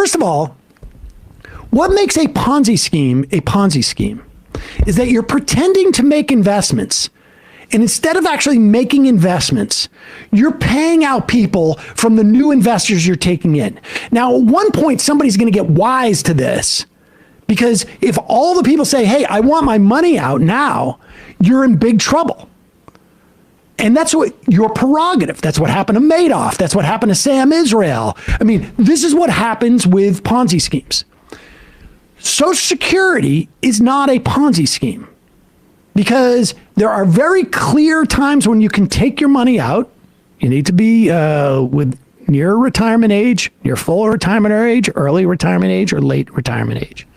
first of all, what makes a Ponzi scheme is that you're pretending to make investments. And instead of actually making investments, you're paying out people from the new investors you're taking in. Now, at one point, somebody's going to get wise to this, because if all the people say, hey, I want my money out now, you're in big trouble. And that's what your prerogative. That's what happened to Madoff. That's what happened to Sam Israel. I mean, this is what happens with Ponzi schemes. Social Security is not a Ponzi scheme, because there are very clear times when you can take your money out. You need to be near retirement age, near full retirement age, early retirement age, or late retirement age.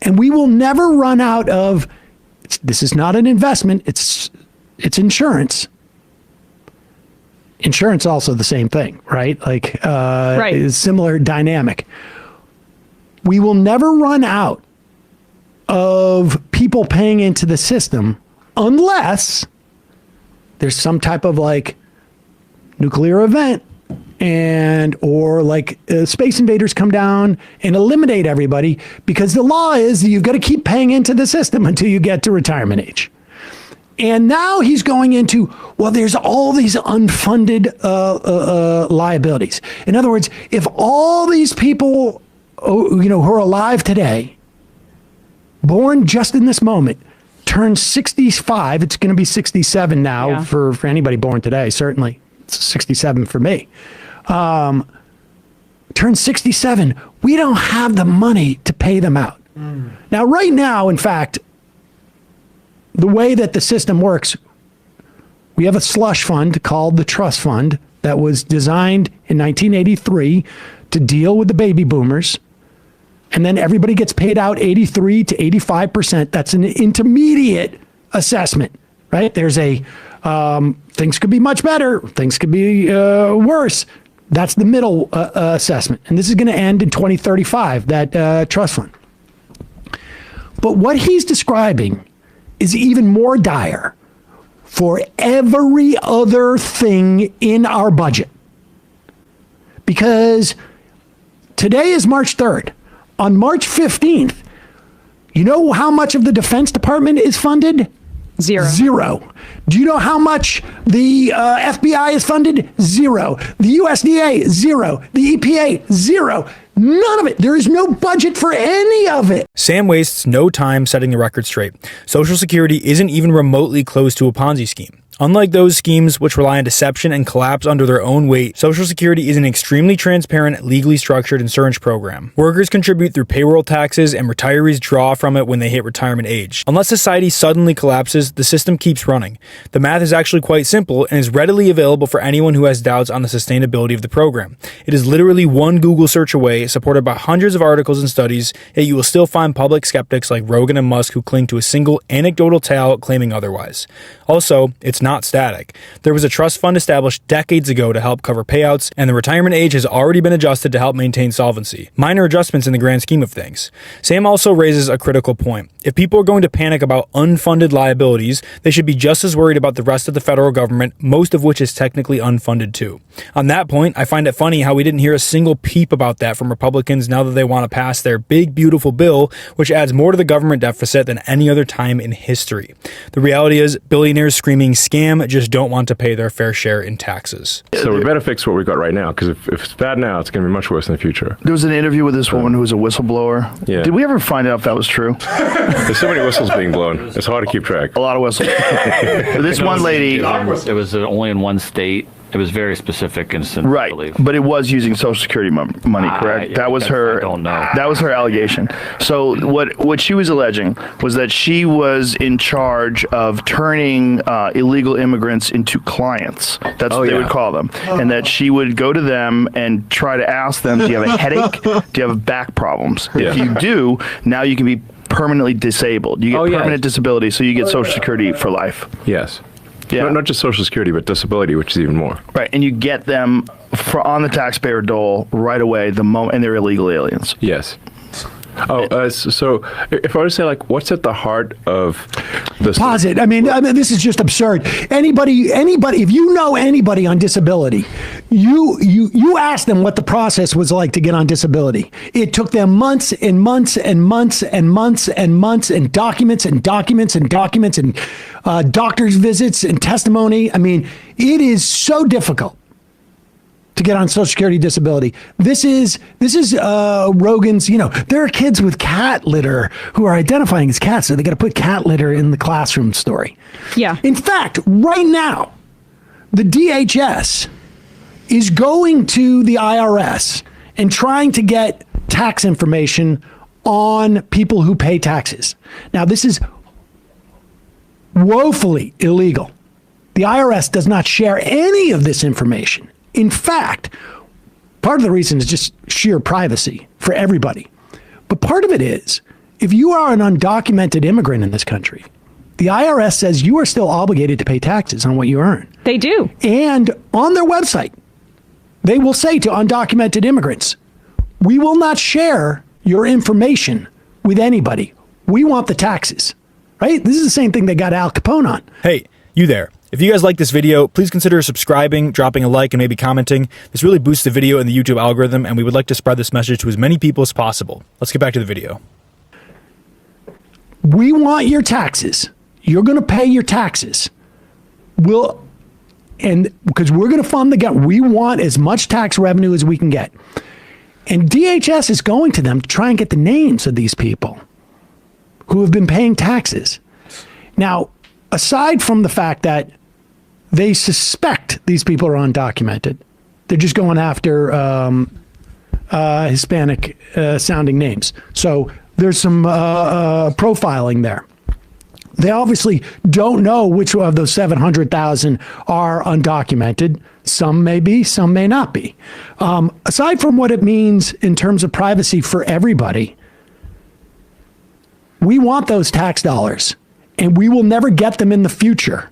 And we will never run out of, this is not an investment, it's insurance. Insurance also the same thing, right? Like right. Similar dynamic. We will never run out of people paying into the system unless there's some type of like nuclear event or like space invaders come down and eliminate everybody, because the law is that you've got to keep paying into the system until you get to retirement age. And now he's going into, well, there's all these unfunded liabilities. In other words, if all these people, who are alive today, born just in this moment, turn 65, it's going to be 67 now for anybody born today, certainly. It's 67 for me. Turn 67, we don't have the money to pay them out. Now, right now, in fact, the way that the system works, we have a slush fund called the trust fund that was designed in 1983 to deal with the baby boomers. And then everybody gets paid out 83 to 85%. That's an intermediate assessment, right? There's things could be much better. Things could be worse. That's the middle assessment. And this is going to end in 2035, that trust fund. But what he's describing is even more dire for every other thing in our budget. Because today is March 3rd. On March 15th, you know how much of the Defense Department is funded? Zero. Do you know how much the FBI is funded? Zero. The USDA, zero. The EPA, zero. None of it. There is no budget for any of it. Sam wastes no time setting the record straight. Social Security isn't even remotely close to a Ponzi scheme. Unlike those schemes which rely on deception and collapse under their own weight, Social Security is an extremely transparent, legally structured insurance program. Workers contribute through payroll taxes, and retirees draw from it when they hit retirement age. Unless society suddenly collapses, the system keeps running. The math is actually quite simple and is readily available for anyone who has doubts on the sustainability of the program. It is literally one Google search away, supported by hundreds of articles and studies, yet you will still find public skeptics like Rogan and Musk who cling to a single anecdotal tale claiming otherwise. Also, it's not static. There was a trust fund established decades ago to help cover payouts, and the retirement age has already been adjusted to help maintain solvency. Minor adjustments in the grand scheme of things. Sam also raises a critical point. If people are going to panic about unfunded liabilities, they should be just as worried about the rest of the federal government, most of which is technically unfunded too. On that point, I find it funny how we didn't hear a single peep about that from Republicans now that they want to pass their big, beautiful bill, which adds more to the government deficit than any other time in history. The reality is, billionaires screaming scam just don't want to pay their fair share in taxes. So we better fix what we've got right now, because if it's bad now, it's going to be much worse in the future. There was an interview with this woman who was a whistleblower. Yeah. Did we ever find out if that was true? There's so many whistles being blown. It's hard to keep track. A lot of whistles. This one lady... It was only in one state. It was very specific instance, right, I believe. But it was using Social Security money, correct? That was her. I don't know. That was her allegation. So what she was alleging was that she was in charge of turning illegal immigrants into clients. That's what they would call them, and that she would go to them and try to ask them, "Do you have a headache? Do you have back problems? If you do, now you can be permanently disabled. You get permanent disability, so you get Social Security for life." Yes. Yeah. Not just Social Security, but disability, which is even more. Right, and you get them on the taxpayer dole right away the moment, and they're illegal aliens. Yes. So if I were to say, like, what's at the heart of this? Pause it. I mean, this is just absurd. Anybody, if you know anybody on disability, you ask them what the process was like to get on disability. It took them months and months and months and months and months and documents and documents and documents and doctor's visits and testimony. I mean, it is so difficult to get on Social Security disability. This is Rogan's, there are kids with cat litter who are identifying as cats, so they got to put cat litter in the classroom story. Yeah. In fact, right now, the DHS is going to the IRS and trying to get tax information on people who pay taxes. Now, this is woefully illegal. The IRS does not share any of this information. In fact, part of the reason is just sheer privacy for everybody. But part of it is, if you are an undocumented immigrant in this country, the IRS says you are still obligated to pay taxes on what you earn. They do. And on their website, they will say to undocumented immigrants, we will not share your information with anybody. We want the taxes, right? This is the same thing they got Al Capone on. Hey, you there. If you guys like this video, please consider subscribing, dropping a like, and maybe commenting. This really boosts the video in the YouTube algorithm, and we would like to spread this message to as many people as possible. Let's get back to the video. We want your taxes. You're going to pay your taxes. Because we're going to fund the government. We want as much tax revenue as we can get. And DHS is going to them to try and get the names of these people who have been paying taxes. Now, aside from the fact that they suspect these people are undocumented, they're just going after Hispanic sounding names. So there's some profiling there. They obviously don't know which of those 700,000 are undocumented. Some may be, some may not be. Aside from what it means in terms of privacy for everybody, we want those tax dollars, and we will never get them in the future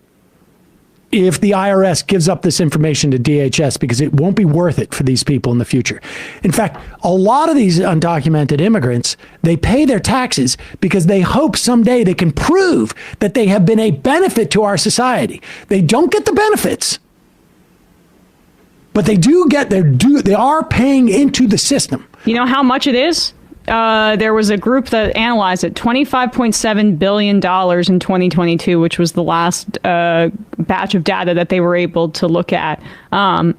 if the IRS gives up this information to DHS, because it won't be worth it for these people in the future. In fact, a lot of these undocumented immigrants, they pay their taxes because they hope someday they can prove that they have been a benefit to our society. They don't get the benefits, but they are paying into the system. You know how much it is? There was a group that analyzed it, $25.7 billion in 2022, which was the last batch of data that they were able to look at.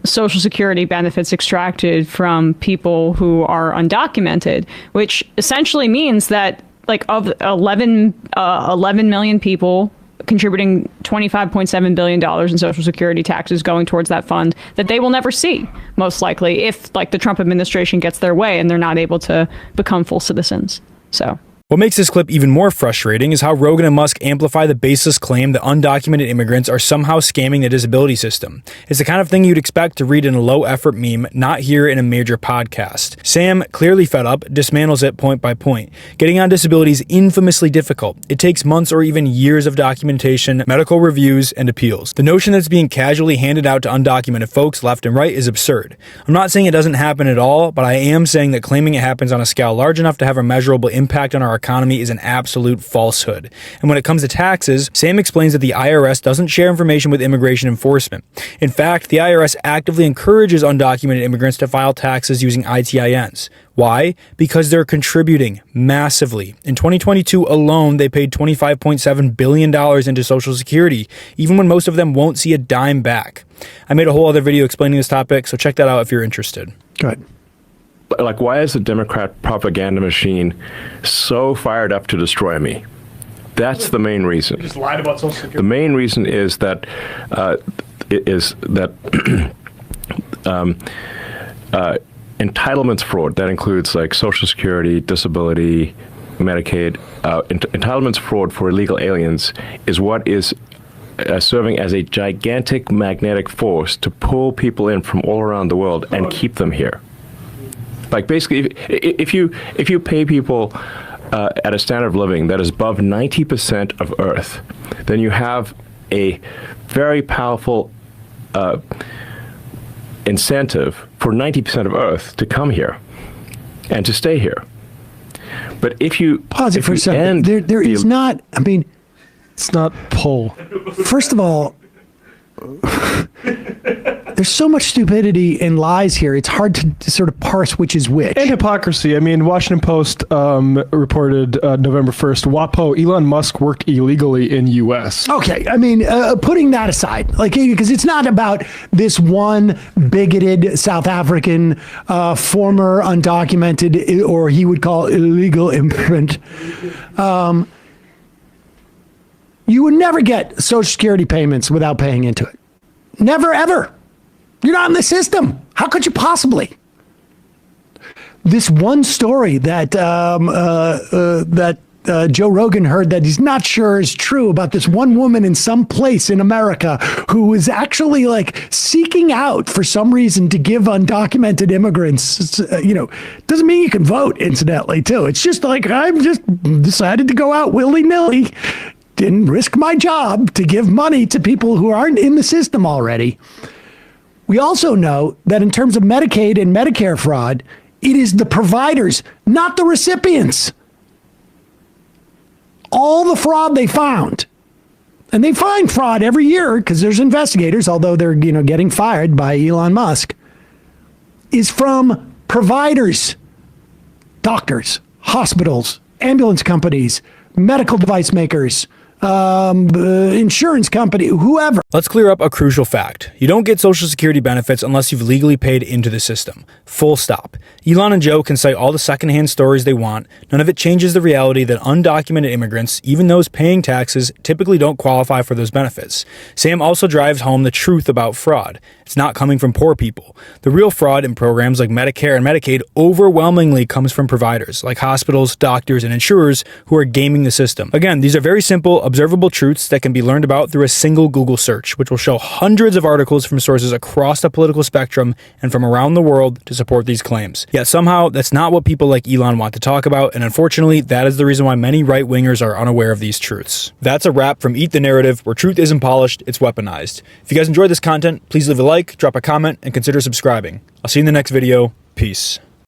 Social Security benefits extracted from people who are undocumented, which essentially means that like of 11 million people contributing $25.7 billion in Social Security taxes going towards that fund that they will never see, most likely, if like the Trump administration gets their way and they're not able to become full citizens. So What makes this clip even more frustrating is how Rogan and Musk amplify the baseless claim that undocumented immigrants are somehow scamming the disability system. It's the kind of thing you'd expect to read in a low-effort meme, not hear in a major podcast. Sam, clearly fed up, dismantles it point by point. Getting on disability is infamously difficult. It takes months or even years of documentation, medical reviews, and appeals. The notion that it's being casually handed out to undocumented folks left and right is absurd. I'm not saying it doesn't happen at all, but I am saying that claiming it happens on a scale large enough to have a measurable impact on our economy is an absolute falsehood. And when it comes to taxes, Sam explains that the IRS doesn't share information with immigration enforcement. In fact, the IRS actively encourages undocumented immigrants to file taxes using ITINs. Why? Because they're contributing massively. In 2022 alone, they paid $25.7 billion into Social Security, even when most of them won't see a dime back. I made a whole other video explaining this topic, so check that out if you're interested. Go ahead. Like, why is the Democrat propaganda machine so fired up to destroy me? That's the main reason. Just lied about Social Security. The main reason is that entitlements fraud. That includes like Social Security, disability, Medicaid. Entitlements fraud for illegal aliens is what is serving as a gigantic magnetic force to pull people in from all around the world and keep them here. Like basically, if you pay people at a standard of living that is above 90% of Earth, then you have a very powerful incentive for 90% of Earth to come here and to stay here. But if you pause it for a second. end There is not. I mean, It's not pull. first of all, there's so much stupidity and lies here. It's hard to sort of parse which is which. And hypocrisy. I mean, Washington Post reported November 1st, WAPO, Elon Musk worked illegally in U.S. Okay, I mean, putting that aside, like, because it's not about this one bigoted South African former undocumented, or he would call illegal immigrant. You would never get Social Security payments without paying into it. Never, ever. You're not in the system. How could you possibly? This one story that Joe Rogan heard that he's not sure is true about this one woman in some place in America who was actually like seeking out for some reason to give undocumented immigrants, doesn't mean you can vote, incidentally, too. It's just like, I've just decided to go out willy-nilly, didn't risk my job to give money to people who aren't in the system already. We also know that in terms of Medicaid and Medicare fraud, it is the providers, not the recipients. All the fraud they found, and they find fraud every year because there's investigators, although they're getting fired by Elon Musk, is from providers, doctors, hospitals, ambulance companies, medical device makers, insurance company, whoever. Let's clear up a crucial fact. You don't get Social Security benefits unless you've legally paid into the system. Full stop. Elon and Joe can cite all the secondhand stories they want. None of it changes the reality that undocumented immigrants, even those paying taxes, typically don't qualify for those benefits. Sam also drives home the truth about fraud. It's not coming from poor people. The real fraud in programs like Medicare and Medicaid overwhelmingly comes from providers like hospitals, doctors, and insurers who are gaming the system. Again, these are very simple, observable truths that can be learned about through a single Google search, which will show hundreds of articles from sources across the political spectrum and from around the world to support these claims. Yet somehow, that's not what people like Elon want to talk about, and unfortunately, that is the reason why many right-wingers are unaware of these truths. That's a wrap from Eat the Narrative, where truth isn't polished, it's weaponized. If you guys enjoyed this content, please leave a like, drop a comment, and consider subscribing. I'll see you in the next video. Peace.